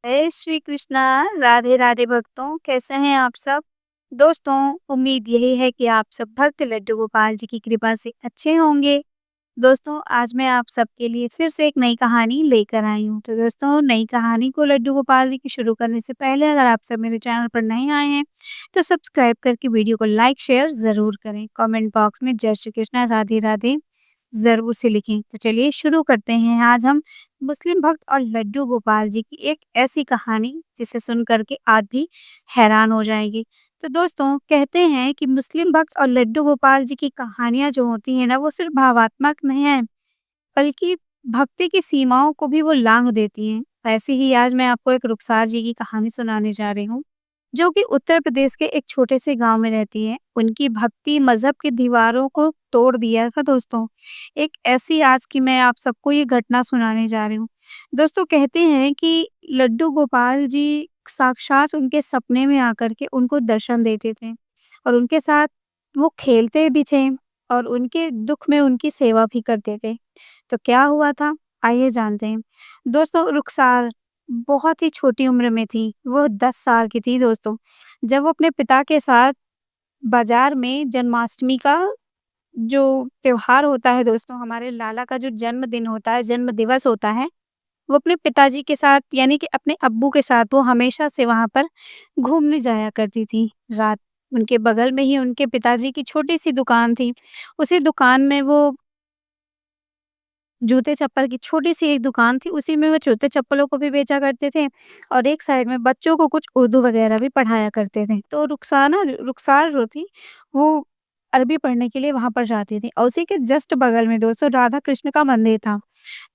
जय श्री कृष्णा। राधे राधे भक्तों, कैसे हैं आप सब? दोस्तों, उम्मीद यही है कि आप सब भक्त लड्डू गोपाल जी की कृपा से अच्छे होंगे। दोस्तों, आज मैं आप सबके लिए फिर से एक नई कहानी लेकर आई हूँ। तो दोस्तों, नई कहानी को लड्डू गोपाल जी की शुरू करने से पहले अगर आप सब मेरे चैनल पर नए आए हैं, तो सब्सक्राइब करके वीडियो को लाइक शेयर ज़रूर करें। कमेंट बॉक्स में जय श्री कृष्णा राधे राधे ज़रूर से लिखें। तो चलिए शुरू करते हैं। आज हम मुस्लिम भक्त और लड्डू गोपाल जी की एक ऐसी कहानी जिसे सुन कर के आप भी हैरान हो जाएंगे। तो दोस्तों, कहते हैं कि मुस्लिम भक्त और लड्डू गोपाल जी की कहानियाँ जो होती हैं ना, वो सिर्फ भावात्मक नहीं है, बल्कि भक्ति की सीमाओं को भी वो लांघ देती हैं। ऐसे ही आज मैं आपको एक रुखसार जी की कहानी सुनाने जा रही हूँ, जो कि उत्तर प्रदेश के एक छोटे से गांव में रहती है। उनकी भक्ति मजहब की दीवारों को तोड़ दिया था दोस्तों। एक ऐसी आज की मैं आप सबको ये घटना सुनाने जा रही हूँ। दोस्तों, कहते हैं कि लड्डू गोपाल जी साक्षात उनके सपने में आकर के उनको दर्शन देते थे और उनके साथ वो खेलते भी थे और उनके दुख में उनकी सेवा भी करते थे। तो क्या हुआ था? आइए जानते हैं। दोस्तों, रुखसार बहुत ही छोटी उम्र में थी, वो 10 साल की थी दोस्तों, जब वो अपने पिता के साथ बाज़ार में जन्माष्टमी का जो त्योहार होता है दोस्तों, हमारे लाला का जो जन्मदिन होता है, जन्म दिवस होता है, वो अपने पिताजी के साथ यानी कि अपने अब्बू के साथ वो हमेशा से वहाँ पर घूमने जाया करती थी। रात उनके बगल में ही उनके पिताजी की छोटी-सी दुकान थी। उसी दुकान में वो जूते-चप्पल की छोटी-सी एक दुकान थी, उसी में वो जूते-चप्पलों को भी बेचा करते थे और एक साइड में बच्चों को कुछ उर्दू वगैरह भी पढ़ाया करते थे। तो रुखसार जो थी, वो अरबी पढ़ने के लिए वहाँ पर जाती थी और उसी के जस्ट बगल में दोस्तों राधा कृष्ण का मंदिर था।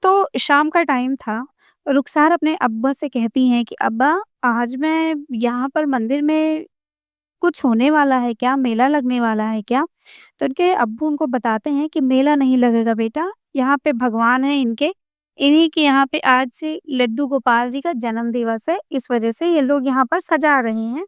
तो शाम का टाइम था, रुखसार अपने अब्बा से कहती हैं कि अब्बा, आज मैं यहाँ पर मंदिर में कुछ होने वाला है क्या? मेला लगने वाला है क्या? तो उनके अब्बू उनको बताते हैं कि मेला नहीं लगेगा बेटा, यहाँ पे भगवान हैं इनके, इन्हीं के यहाँ पे आज से लड्डू गोपाल जी का जन्म दिवस है, इस वजह से ये लोग यहाँ पर सजा रहे हैं।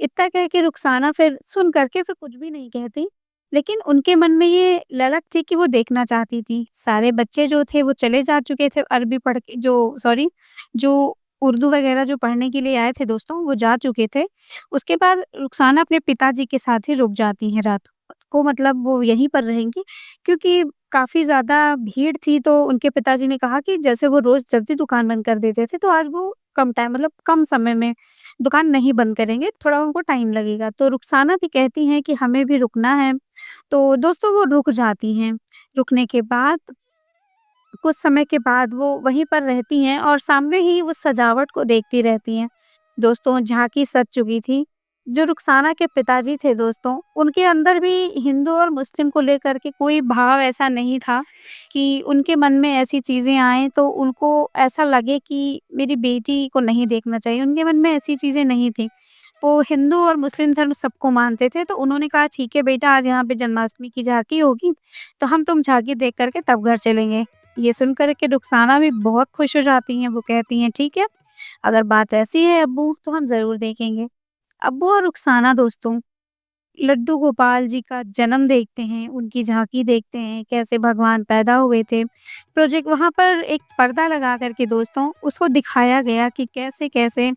इतना कह के रुखसाना फिर सुन कर के फिर कुछ भी नहीं कहती, लेकिन उनके मन में ये ललक थी कि वो देखना चाहती थी। सारे बच्चे जो थे वो चले जा चुके थे अरबी पढ़ के जो सॉरी जो उर्दू वगैरह जो पढ़ने के लिए आए थे दोस्तों, वो जा चुके थे। उसके बाद रुखसाना अपने पिताजी के साथ ही रुक जाती हैं रात को, मतलब वो यहीं पर रहेंगी क्योंकि काफ़ी ज़्यादा भीड़ थी। तो उनके पिताजी ने कहा कि जैसे वो रोज़ जल्दी दुकान बंद कर देते थे, तो आज वो कम टाइम मतलब कम समय में दुकान नहीं बंद करेंगे, थोड़ा उनको टाइम लगेगा। तो रुखसाना भी कहती हैं कि हमें भी रुकना है, तो दोस्तों वो रुक जाती हैं। रुकने के बाद कुछ समय के बाद वो वहीं पर रहती हैं और सामने ही उस सजावट को देखती रहती हैं। दोस्तों, झांकी सज चुकी थी। जो रुखसाना के पिताजी थे दोस्तों, उनके अंदर भी हिंदू और मुस्लिम को लेकर के कोई भाव ऐसा नहीं था कि उनके मन में ऐसी चीज़ें आएँ तो उनको ऐसा लगे कि मेरी बेटी को नहीं देखना चाहिए, उनके मन में ऐसी चीज़ें नहीं थी। वो हिंदू और मुस्लिम धर्म सबको मानते थे, तो उन्होंने कहा ठीक है बेटा, आज यहाँ पे जन्माष्टमी की झांकी होगी, तो हम तुम झांकी देख कर के तब घर चलेंगे। ये सुन कर के रुखसाना भी बहुत खुश हो जाती हैं, वो कहती हैं ठीक है, अगर बात ऐसी है अब्बू तो हम ज़रूर देखेंगे। अब्बू और रुखसाना दोस्तों लड्डू गोपाल जी का जन्म देखते हैं, उनकी झांकी देखते हैं, कैसे भगवान पैदा हुए थे। प्रोजेक्ट वहाँ पर एक पर्दा लगा कर के दोस्तों उसको दिखाया गया कि कैसे-कैसे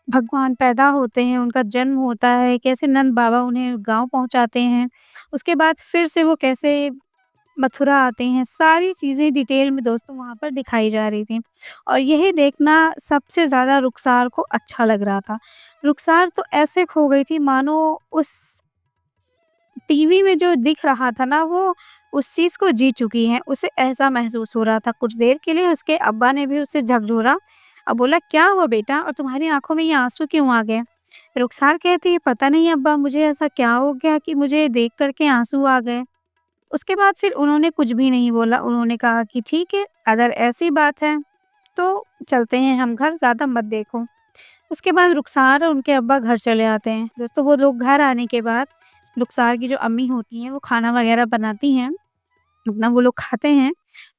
भगवान पैदा होते हैं, उनका जन्म होता है, कैसे नंद बाबा उन्हें गाँव पहुँचाते हैं। उसके बाद फिर से वो कैसे मथुरा आते हैं, सारी चीज़ें डिटेल में दोस्तों वहाँ पर दिखाई जा रही थी और यही देखना सबसे ज़्यादा रुखसार को अच्छा लग रहा था। रुखसार तो ऐसे खो गई थी मानो उस टीवी में जो दिख रहा था ना, वो उस चीज़ को जी चुकी हैं, उसे ऐसा महसूस हो रहा था। कुछ देर के लिए उसके अब्बा ने भी उसे झकझोरा और बोला, "क्या हुआ बेटा और तुम्हारी आँखों में ये आँसू क्यों आ गए?" रुखसार कहती है, "पता नहीं अब्बा, मुझे ऐसा क्या हो गया कि मुझे देख कर के आँसू आ गए।" उसके बाद फिर उन्होंने कुछ भी नहीं बोला, उन्होंने कहा कि ठीक है, अगर ऐसी बात है, तो चलते हैं हम घर, ज़्यादा मत देखो। उसके बाद रुखसार और उनके अब्बा घर चले आते हैं। दोस्तों, वो लोग घर आने के बाद रुखसार की जो अम्मी होती हैं, वो खाना वगैरह बनाती हैं, अपना वो लोग खाते हैं।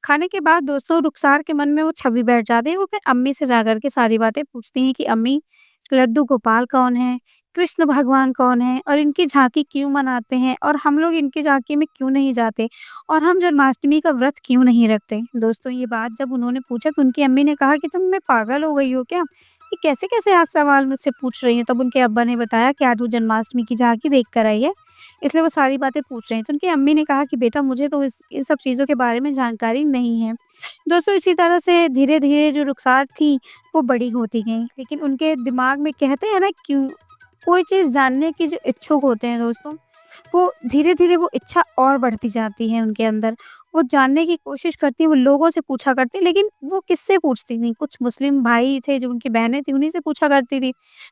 खाने के बाद दोस्तों रुखसार के मन में वो छवि बैठ जाती है, वो अपनी अम्मी से जाकर के सारी बातें पूछती हैं कि अम्मी, लड्डू गोपाल कौन है? कृष्ण भगवान कौन हैं और इनकी झाँकी क्यों मनाते हैं और हम लोग इनकी झाँकी में क्यों नहीं जाते और हम जन्माष्टमी का व्रत क्यों नहीं रखते। दोस्तों ये बात जब उन्होंने पूछा तो उनकी अम्मी ने कहा कि तुम मैं पागल हो गई हो क्या? ये कैसे-कैसे आज सवाल मुझसे पूछ रही हैं? तब उनके अब्बा ने बताया कि आज वो जन्माष्टमी की झाँकी देख कर आई है, इसलिए वो सारी बातें पूछ रही हैं। तो उनकी अम्मी ने कहा कि बेटा मुझे तो इस इन सब चीज़ों के बारे में जानकारी नहीं है। दोस्तों इसी तरह से धीरे-धीरे जो रुखसार थी वो बड़ी होती गईं, लेकिन उनके दिमाग में कहते हैं ना क्यों कोई चीज़ जानने की जो इच्छुक होते हैं दोस्तों, वो धीरे-धीरे वो इच्छा और बढ़ती जाती है उनके अंदर। वो जानने की कोशिश करती हैं, वो लोगों से पूछा करती हैं, लेकिन वो किससे पूछती थीं? कुछ मुस्लिम भाई थे जो उनकी बहनें थीं, उन्हीं से पूछा करती थी।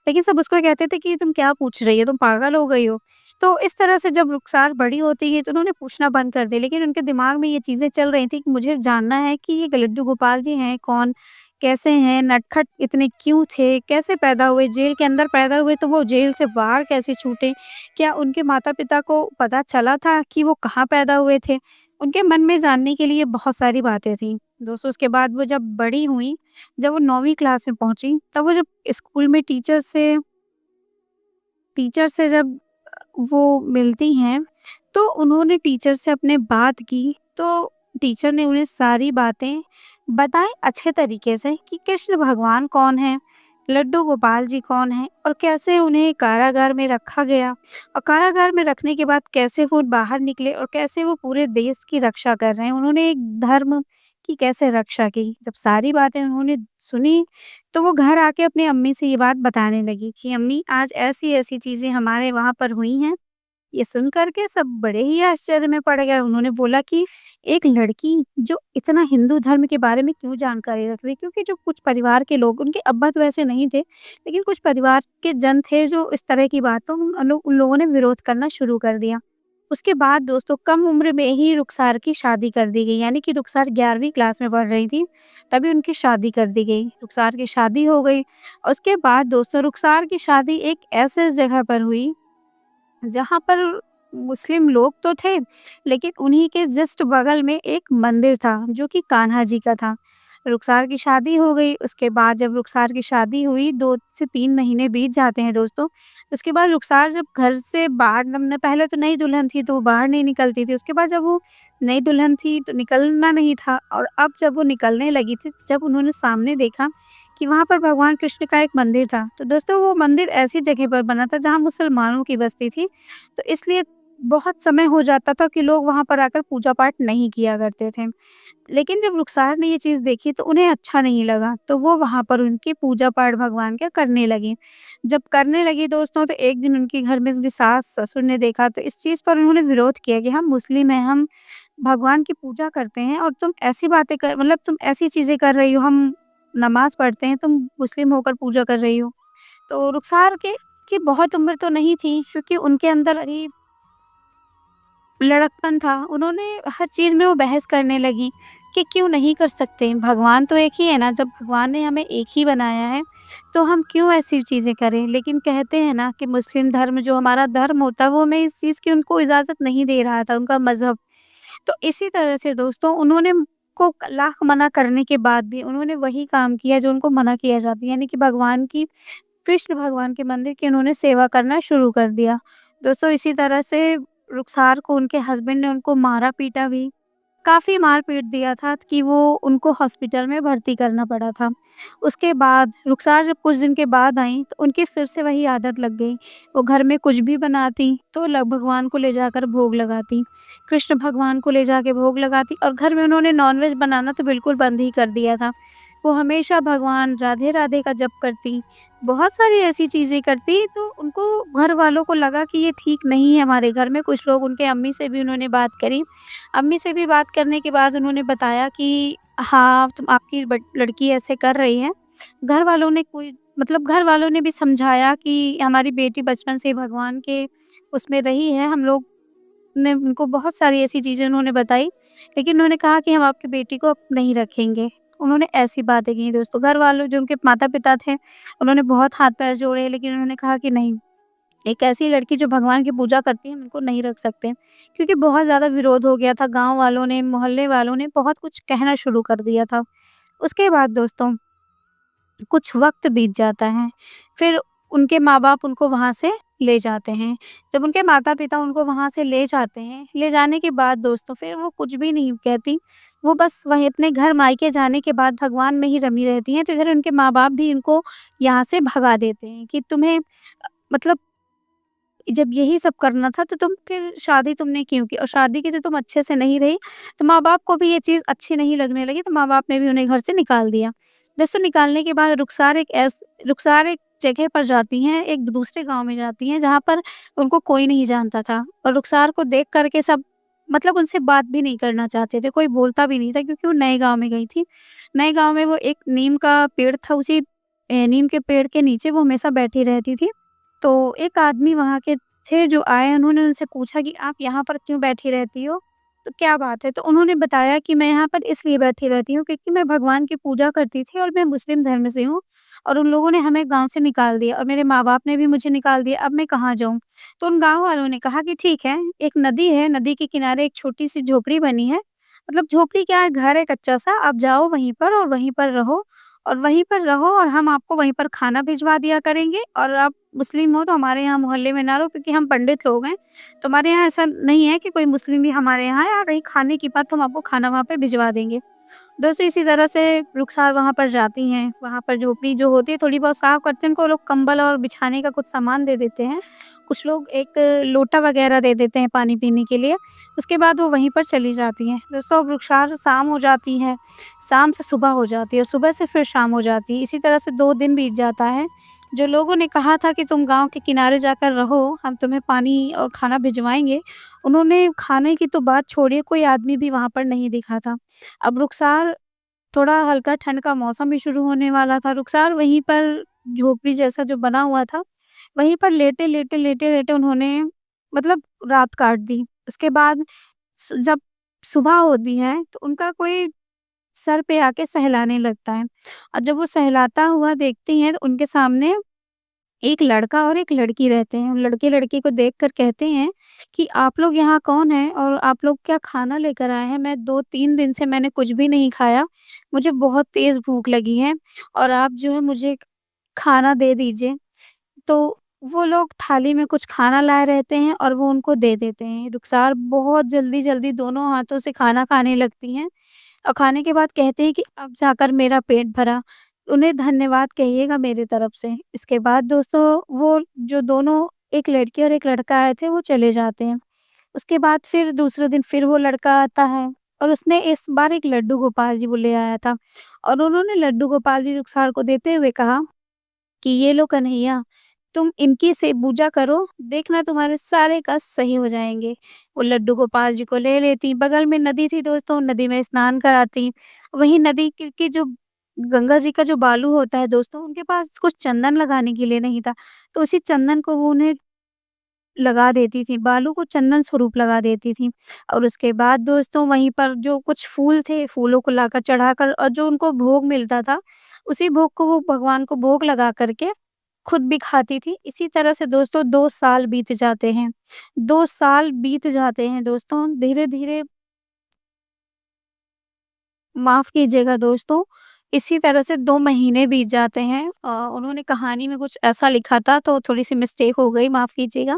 लेकिन सब उसको कहते थे कि तुम क्या पूछ रही हो? तुम पागल हो गई हो? तो इस तरह से जब रुखसार बड़ी होती गई तो उन्होंने पूछना बंद कर दिया, लेकिन उनके दिमाग में ये चीज़ें चल रही थी कि मुझे जानना है कि ये लड्डू गोपाल जी हैं कौन? कैसे हैं? नटखट इतने क्यों थे? कैसे पैदा हुए? जेल के अंदर पैदा हुए तो वो जेल से बाहर कैसे छूटे? क्या उनके माता-पिता को पता चला था कि वो कहाँ पैदा हुए थे? उनके मन में जानने के लिए बहुत सारी बातें थीं। दोस्तों उसके बाद वो जब बड़ी हुईं, जब वो 9वीं क्लास में पहुँची, तब वो जब स्कूल में टीचर से जब वो मिलती हैं, तो उन्होंने टीचर से अपने बात की, तो टीचर ने उन्हें सारी बातें बताई अच्छे तरीके से कि कृष्ण भगवान कौन हैं, लड्डू गोपाल जी कौन हैं और कैसे उन्हें कारागार में रखा गया और कारागार में रखने के बाद कैसे वो बाहर निकले और कैसे वो पूरे देश की रक्षा कर रहे हैं। उन्होंने एक धर्म की कैसे रक्षा की। जब सारी बातें उन्होंने सुनी, तो वो घर आके अपनी अम्मी से ये बात बताने लगी कि अम्मी आज ऐसी-ऐसी चीज़ें हमारे वहाँ पर हुई हैं। ये सुन कर के सब बड़े ही आश्चर्य में पड़ गए। उन्होंने बोला कि एक लड़की जो इतना हिंदू धर्म के बारे में क्यों जानकारी रख रही है? क्योंकि जो कुछ परिवार के लोग उनके अब्बा तो वैसे नहीं थे, लेकिन कुछ परिवार के जन थे जो इस तरह की बातों उन लोगों ने विरोध करना शुरू कर दिया। उसके बाद दोस्तों कम उम्र में ही रुखसार की शादी कर दी गई, यानी कि रुखसार 11वीं क्लास में पढ़ रही थी, तभी उनकी शादी कर दी गई। रुखसार की शादी हो गई। उसके बाद दोस्तों रुखसार की शादी एक ऐसे जगह पर हुई जहाँ पर मुस्लिम लोग तो थे, लेकिन उन्हीं के जस्ट बगल में एक मंदिर था, जो कि कान्हा जी का था। रुखसार की शादी हो गई, उसके बाद जब रुखसार की शादी हुई, 2 से 3 महीने बीत जाते हैं दोस्तों। उसके बाद रुखसार जब घर से बाहर न पहले तो नई दुल्हन थी, तो वो बाहर नहीं निकलती थी। उसके बाद जब वो नई दुल्हन थी, तो निकलना नहीं था और अब जब वो निकलने लगी थी, जब उन्होंने सामने देखा कि वहाँ पर भगवान कृष्ण का एक मंदिर था। तो दोस्तों वो मंदिर ऐसी जगह पर बना था जहाँ मुसलमानों की बस्ती थी, तो इसलिए बहुत समय हो जाता था कि लोग वहाँ पर आकर पूजा-पाठ नहीं किया करते थे। लेकिन जब रुखसार ने ये चीज़ देखी तो उन्हें अच्छा नहीं लगा, तो वो वहाँ पर उनकी पूजा-पाठ भगवान का करने लगी। जब करने लगी दोस्तों तो एक दिन उनके घर में उनकी सास-ससुर ने देखा तो इस चीज़ पर उन्होंने विरोध किया कि हम मुस्लिम हैं, हम भगवान की पूजा करते हैं और तुम ऐसी बातें कर मतलब तुम ऐसी चीज़ें कर रही हो, हम नमाज़ पढ़ते हैं, तुम मुस्लिम होकर पूजा कर रही हो। तो रुखसार के की बहुत उम्र तो नहीं थी क्योंकि उनके अंदर अभी लड़कपन था। उन्होंने हर चीज़ में वो बहस करने लगी कि क्यों नहीं कर सकते? भगवान तो एक ही है ना, जब भगवान ने हमें एक ही बनाया है, तो हम क्यों ऐसी चीज़ें करें? लेकिन कहते हैं ना कि मुस्लिम धर्म जो हमारा धर्म होता है, वो हमें इस चीज़ की उनको इजाज़त नहीं दे रहा था, उनका मज़हब। तो इसी तरह से दोस्तों उन्होंने को लाख मना करने के बाद भी उन्होंने वही काम किया जो उनको मना किया जाता है, यानी कि भगवान की कृष्ण भगवान के मंदिर की उन्होंने सेवा करना शुरू कर दिया। दोस्तों इसी तरह से रुखसार को उनके हस्बैंड ने उनको मारा-पीटा भी, काफ़ी मार-पीट दिया था कि वो उनको हॉस्पिटल में भर्ती करना पड़ा था। उसके बाद रुखसार जब कुछ दिन के बाद आईं, तो उनकी फिर से वही आदत लग गई। वो घर में कुछ भी बनाती, तो भगवान को ले जाकर भोग लगाती। कृष्ण भगवान को ले जाके भोग लगाती और घर में उन्होंने नॉन-वेज बनाना तो बिल्कुल बंद ही कर दिया था। वो हमेशा भगवान राधे-राधे का जप करती, बहुत सारी ऐसी चीज़ें करती, तो उनको घर वालों को लगा कि ये ठीक नहीं है हमारे घर में। कुछ लोग उनके अम्मी से भी उन्होंने बात करी। अम्मी से भी बात करने के बाद उन्होंने बताया कि हाँ, तुम आपकी लड़की ऐसे कर रही है। घर वालों ने कोई मतलब घर वालों ने भी समझाया कि हमारी बेटी बचपन से ही भगवान के उसमें रही है। हम लोग ने उनको बहुत सारी ऐसी चीज़ें उन्होंने बताई, लेकिन उन्होंने कहा कि हम आपकी बेटी को अब नहीं रखेंगे। उन्होंने ऐसी बातें की दोस्तों। घर वालों जो उनके माता-पिता थे, उन्होंने बहुत हाथ-पैर जोड़े, लेकिन उन्होंने कहा कि नहीं, एक ऐसी लड़की जो भगवान की पूजा करती है, हम इनको नहीं रख सकते। क्योंकि बहुत ज़्यादा विरोध हो गया था, गाँव वालों ने, मोहल्ले वालों ने बहुत कुछ कहना शुरू कर दिया था। उसके बाद दोस्तों कुछ वक़्त बीत जाता है। फिर उनके माँ-बाप उनको वहाँ से ले जाते हैं। जब उनके माता-पिता उनको वहाँ से ले जाते हैं, ले जाने के बाद दोस्तों फिर वो कुछ भी नहीं कहती, वो बस वहीं अपने घर मायके जाने के बाद भगवान में ही रमी रहती हैं। तो इधर उनके माँ-बाप भी इनको यहाँ से भगा देते हैं कि तुम्हें मतलब जब यही सब करना था तो तुम फिर शादी तुमने क्यों की? और शादी की तो तुम अच्छे से नहीं रही, तो माँ-बाप को भी ये चीज़ अच्छी नहीं लगने लगी, तो माँ-बाप ने भी उन्हें घर से निकाल दिया। दोस्तों निकालने के बाद रुखसार एक जगह पर जाती हैं, एक दूसरे गाँव में जाती हैं, जहाँ पर उनको कोई नहीं जानता था और रुखसार को देख कर के सब मतलब उनसे बात भी नहीं करना चाहते थे, कोई बोलता भी नहीं था क्योंकि वो नए गाँव में गई थी। नए गाँव में वो एक नीम का पेड़ था, उसी नीम के पेड़ के नीचे वो हमेशा बैठी रहती थी। तो एक आदमी वहाँ के थे जो आए, उन्होंने उनसे पूछा कि आप यहाँ पर क्यों बैठी रहती हो? तो क्या बात है? तो उन्होंने बताया कि मैं यहाँ पर इसलिए बैठी रहती हूँ क्योंकि मैं भगवान की पूजा करती थी और मैं मुस्लिम धर्म से हूँ और उन लोगों ने हमें गाँव से निकाल दिया और मेरे माँ-बाप ने भी मुझे निकाल दिया, अब मैं कहाँ जाऊँ? तो उन गाँव वालों ने कहा कि ठीक है, एक नदी है, नदी के किनारे एक छोटी-सी झोपड़ी बनी है। मतलब झोपड़ी क्या है, घर है कच्चा-सा, आप जाओ वहीं पर और वहीं पर रहो और वहीं पर रहो और हम आपको वहीं पर खाना भिजवा दिया करेंगे और आप मुस्लिम हो तो हमारे यहाँ मोहल्ले में ना रहो क्योंकि हम पंडित लोग हैं। तो हमारे यहाँ ऐसा नहीं है कि कोई मुस्लिम भी हमारे यहाँ आए, आ रही खाने की बात तो हम आपको खाना वहाँ पे भिजवा देंगे। दोस्तों इसी तरह से रुखसार वहाँ पर जाती हैं, वहाँ पर झोपड़ी जो होती है थोड़ी बहुत साफ करते हैं, उनको लोग कंबल और बिछाने का कुछ सामान दे देते हैं। कुछ लोग एक लोटा वगैरह दे देते हैं पानी पीने के लिए, उसके बाद वो वहीं पर चली जाती हैं। दोस्तों अब रुखसार शाम हो जाती है, शाम से सुबह हो जाती है और सुबह से फिर शाम हो जाती है। इसी तरह से 2 दिन बीत जाता है। जो लोगों ने कहा था कि तुम गाँव के किनारे जाकर रहो, हम तुम्हें पानी और खाना भिजवाएँगे, उन्होंने खाने की तो बात छोड़िए, कोई आदमी भी वहाँ पर नहीं दिखा था। अब रुखसार थोड़ा हल्का ठंड का मौसम भी शुरू होने वाला था, रुखसार वहीं पर झोपड़ी जैसा जो बना हुआ था, वहीं पर लेटे-लेटे उन्होंने मतलब रात काट दी। उसके बाद जब सुबह होती है, तो उनका कोई सर पे आके सहलाने लगता है और जब वो सहलाता हुआ देखती हैं, तो उनके सामने एक लड़का और एक लड़की रहते हैं। लड़के-लड़की को देखकर कहते हैं कि आप लोग यहाँ कौन हैं और आप लोग क्या खाना लेकर आए हैं? मैं 2-3 दिन से मैंने कुछ भी नहीं खाया। मुझे बहुत तेज़ भूख लगी है और आप जो है मुझे खाना दे दीजिए। तो वो लोग थाली में कुछ खाना लाए रहते हैं और वो उनको दे देते हैं। रुखसार बहुत जल्दी-जल्दी दोनों हाथों से खाना खाने लगती हैं और खाने के बाद कहते हैं कि अब जाकर मेरा पेट भरा। उन्हें धन्यवाद कहिएगा मेरी तरफ से। इसके बाद दोस्तों वो जो दोनों एक लड़की और एक लड़का आए थे वो चले जाते हैं। उसके बाद फिर दूसरे दिन फिर वो लड़का आता है और उसने इस बार एक लड्डू गोपाल जी वो ले आया था और उन्होंने लड्डू गोपाल जी रुखसार को देते हुए कहा कि ये लो कन्हैया, तुम इनकी से पूजा करो, देखना तुम्हारे सारे कष्ट सही हो जाएँगे। वो लड्डू गोपाल जी को ले लेती, बगल में नदी थी दोस्तों, नदी में स्नान कराती। वहीं नदी की जो गंगा जी का जो बालू होता है दोस्तों, उनके पास कुछ चंदन लगाने के लिए नहीं था, तो उसी चंदन को वो उन्हें लगा देती थी, बालू को चंदन स्वरूप लगा देती थी। और उसके बाद दोस्तों वहीं पर जो कुछ फूल थे, फूलों को लाकर चढ़ाकर और जो उनको भोग मिलता था, उसी भोग को वो भगवान को भोग लगा कर के खुद भी खाती थी। इसी तरह से दोस्तों 2 साल बीत जाते हैं। 2 साल बीत जाते हैं दोस्तों, धीरे-धीरे माफ़ कीजिएगा दोस्तों, इसी तरह से 2 महीने बीत जाते हैं। उन्होंने कहानी में कुछ ऐसा लिखा था तो थोड़ी-सी मिस्टेक हो गई, माफ़ कीजिएगा।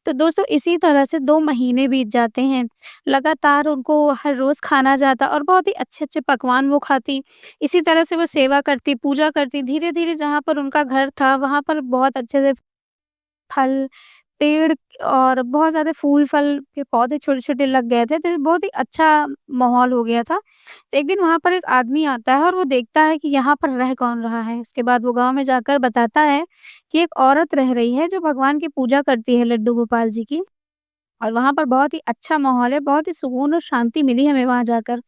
तो दोस्तों इसी तरह से 2 महीने बीत जाते हैं। लगातार उनको हर रोज़ खाना जाता और बहुत ही अच्छे-अच्छे पकवान वो खाती। इसी तरह से वो सेवा करती, पूजा करती। धीरे-धीरे जहाँ पर उनका घर था, वहाँ पर बहुत अच्छे से फल, पेड़ और बहुत ज़्यादा फूल-फल के पौधे छोटे-छोटे लग गए थे, तो बहुत ही अच्छा माहौल हो गया था। तो एक दिन वहाँ पर एक आदमी आता है और वो देखता है कि यहाँ पर रह कौन रहा है। उसके बाद वो गाँव में जाकर बताता है कि एक औरत रह रही है जो भगवान की पूजा करती है लड्डू गोपाल जी की और वहाँ पर बहुत ही अच्छा माहौल है, बहुत ही सुकून और शांति मिली हमें वहाँ जाकर।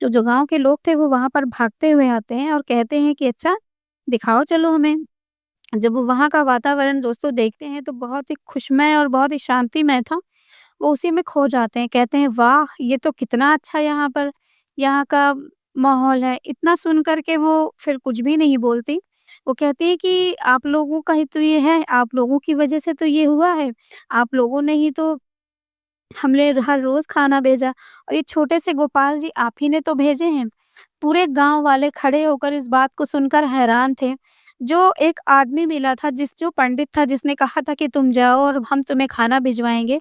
तो जो गाँव के लोग थे वो वहाँ पर भागते हुए आते हैं और कहते हैं कि अच्छा, दिखाओ चलो हमें। जब वो वहाँ का वातावरण दोस्तों देखते हैं तो बहुत ही खुशमय और बहुत ही शांतिमय था। वो उसी में खो जाते हैं, कहते हैं वाह! ये तो कितना अच्छा यहाँ का माहौल है। इतना सुन कर के वो फिर कुछ भी नहीं बोलती। वो कहती है कि आप लोगों का ही तो ये है, आप लोगों की वज़ह से तो ये हुआ है। आप लोगों ने ही तो हमें हर रोज़ खाना भेजा और ये छोटे से गोपाल जी आप ही ने तो भेजे हैं। पूरे गाँव वाले खड़े होकर इस बात को सुनकर हैरान थे। जो एक आदमी मिला था जो पंडित था जिसने कहा था कि तुम जाओ और हम तुम्हें खाना भिजवाएँगे,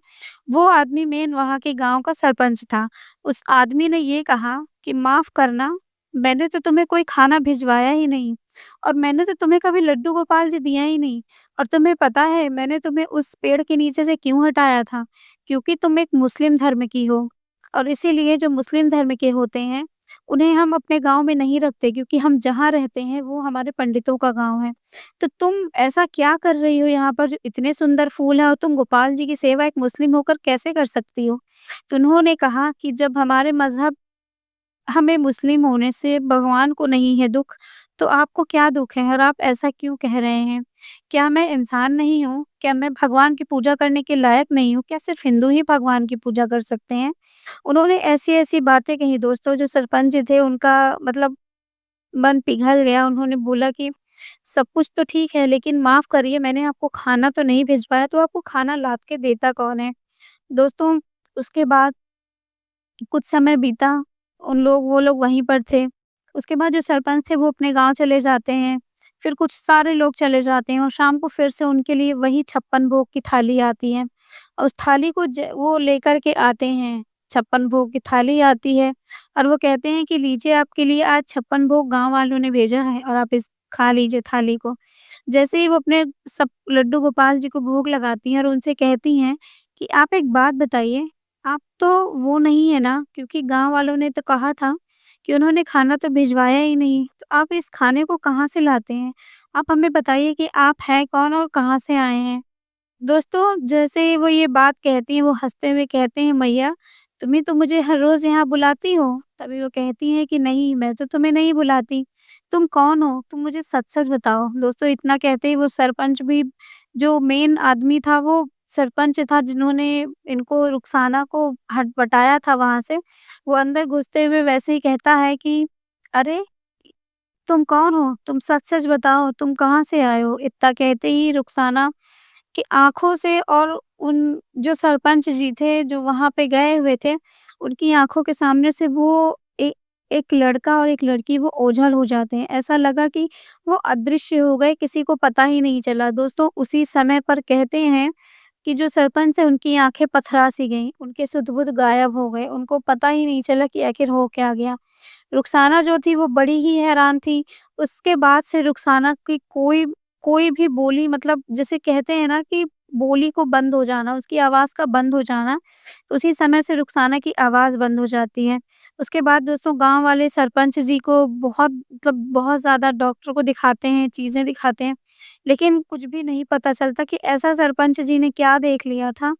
वो आदमी मेन वहाँ के गाँव का सरपंच था। उस आदमी ने ये कहा कि माफ़ करना, मैंने तो तुम्हें कोई खाना भिजवाया ही नहीं और मैंने तो तुम्हें कभी लड्डू गोपाल जी दिया ही नहीं और तुम्हें पता है मैंने तुम्हें उस पेड़ के नीचे से क्यों हटाया था? क्योंकि तुम एक मुस्लिम धर्म की हो और इसीलिए जो मुस्लिम धर्म के होते हैं, उन्हें हम अपने गाँव में नहीं रखते क्योंकि हम जहाँ रहते हैं वो हमारे पंडितों का गाँव है। तो तुम ऐसा क्या कर रही हो यहाँ पर जो इतने सुंदर फूल हैं और तुम गोपाल जी की सेवा एक मुस्लिम होकर कैसे कर सकती हो? तो उन्होंने कहा कि जब हमारे मज़हब हमें मुस्लिम होने से भगवान को नहीं है दुःख, तो आपको क्या दुःख है और आप ऐसा क्यों कह रहे हैं? क्या मैं इंसान नहीं हूँ? क्या मैं भगवान की पूजा करने के लायक नहीं हूँ? क्या सिर्फ़ हिंदू ही भगवान की पूजा कर सकते हैं? उन्होंने ऐसी-ऐसी बातें कही दोस्तों जो सरपंच जी थे उनका मतलब मन पिघल गया। उन्होंने बोला कि सब कुछ तो ठीक है लेकिन माफ़ करिए मैंने आपको खाना तो नहीं भिजवाया तो आपको खाना लाद के देता कौन है? दोस्तों उसके बाद कुछ समय बीता, वो लोग वहीं पर थे। उसके बाद जो सरपंच थे वो अपने गाँव चले जाते हैं, फिर कुछ सारे लोग चले जाते हैं और शाम को फिर से उनके लिए वही 56 भोग की थाली आती है। और उस थाली को वो लेकर के आते हैं, 56 भोग की थाली आती है और वो कहते हैं कि लीजिए आपके लिए आज 56 भोग गाँव वालों ने भेजा है और आप इस खा लीजिए थाली को। जैसे ही वो अपने सब लड्डू गोपाल जी को भोग लगाती हैं और उनसे कहती हैं कि आप एक बात बताइए, आप तो वो नहीं है ना? क्योंकि गाँव वालों ने तो कहा था कि उन्होंने खाना तो भिजवाया ही नहीं, तो आप इस खाने को कहाँ से लाते हैं? आप हमें बताइए कि आप हैं कौन और कहाँ से आए हैं? दोस्तों, जैसे ही वो ये बात कहती हैं, वो हँसते हुए कहते हैं, "मैया, तुम ही तो मुझे हर रोज़ यहाँ बुलाती हो।" तभी वो कहती हैं कि, "नहीं, मैं तो तुम्हें नहीं बुलाती। तुम कौन हो? तुम मुझे सच-सच बताओ।" दोस्तों, इतना कहते ही वो सरपंच भी जो मेन आदमी था, वो सरपंच था जिन्होंने इनको रुखसाना को हटपटाया था वहाँ से, वो अंदर घुसते हुए वैसे ही कहता है कि, "अरे! तुम कौन हो? तुम सच-सच बताओ, तुम कहाँ से आए हो?" इतना कहते ही रुखसाना की आँखों से और उन जो सरपंच जी थे, जो वहाँ पे गए हुए थे, उनकी आँखों के सामने से वो एक लड़का और एक लड़की वो ओझल हो जाते हैं। ऐसा लगा कि वो अदृश्य हो गए, किसी को पता ही नहीं चला। दोस्तों, उसी समय पर कहते हैं कि जो सरपंच है, उनकी आँखें पथरा-सी गईं, उनके सुध-बुध गायब हो गए, उनको पता ही नहीं चला कि आखिर हो क्या गया। रुखसाना जो थी वो बड़ी ही हैरान थी। उसके बाद से रुखसाना की कोई कोई भी बोली मतलब जिसे कहते हैं ना कि बोली को बंद हो जाना, उसकी आवाज़ का बंद हो जाना, तो उसी समय से रुखसाना की आवाज़ बंद हो जाती है। उसके बाद दोस्तों गाँव वाले सरपंच जी को बहुत ज़्यादा डॉक्टर को दिखाते हैं, चीज़ें दिखाते हैं, लेकिन कुछ भी नहीं पता चलता कि ऐसा सरपंच जी ने क्या देख लिया था,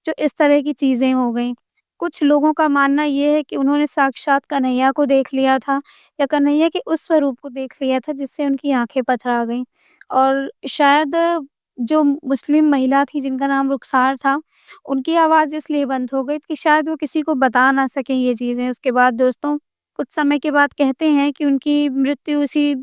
जो इस तरह की चीज़ें हो गईं। कुछ लोगों का मानना ये है कि उन्होंने साक्षात कन्हैया को देख लिया था या कन्हैया के उस स्वरूप को देख लिया था जिससे उनकी आँखें पथरा गईं। और शायद जो मुस्लिम महिला थी जिनका नाम रुखसार था, उनकी आवाज़ इसलिए बंद हो गई कि शायद वो किसी को बता ना सकें ये चीज़ें। उसके बाद दोस्तों कुछ समय के बाद कहते हैं कि उनकी मृत्यु उसी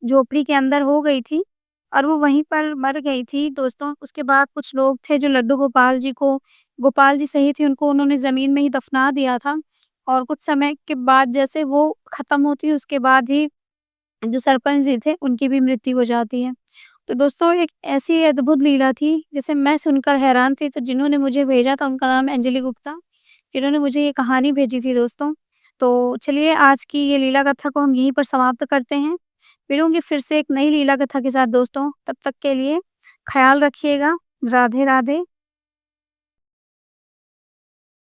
झोपड़ी के अंदर हो गई थी और वो वहीं पर मर गई थी दोस्तों। उसके बाद कुछ लोग थे जो लड्डू गोपाल जी सही थे उनको उन्होंने ज़मीन में ही दफ़ना दिया था और कुछ समय के बाद जैसे वो ख़त्म होती है उसके बाद ही जो सरपंच जी थे उनकी भी मृत्यु हो जाती है। तो दोस्तों एक ऐसी अद्भुत लीला थी जिसे मैं सुनकर हैरान थी, तो जिन्होंने मुझे भेजा था उनका नाम है अंजलि गुप्ता, जिन्होंने मुझे ये कहानी भेजी थी दोस्तों। तो चलिए आज की ये लीला कथा को हम यहीं पर समाप्त करते हैं। मिलूँगी फिर से एक नई लीला कथा के साथ दोस्तों, तब तक के लिए ख़्याल रखिएगा। राधे, राधे।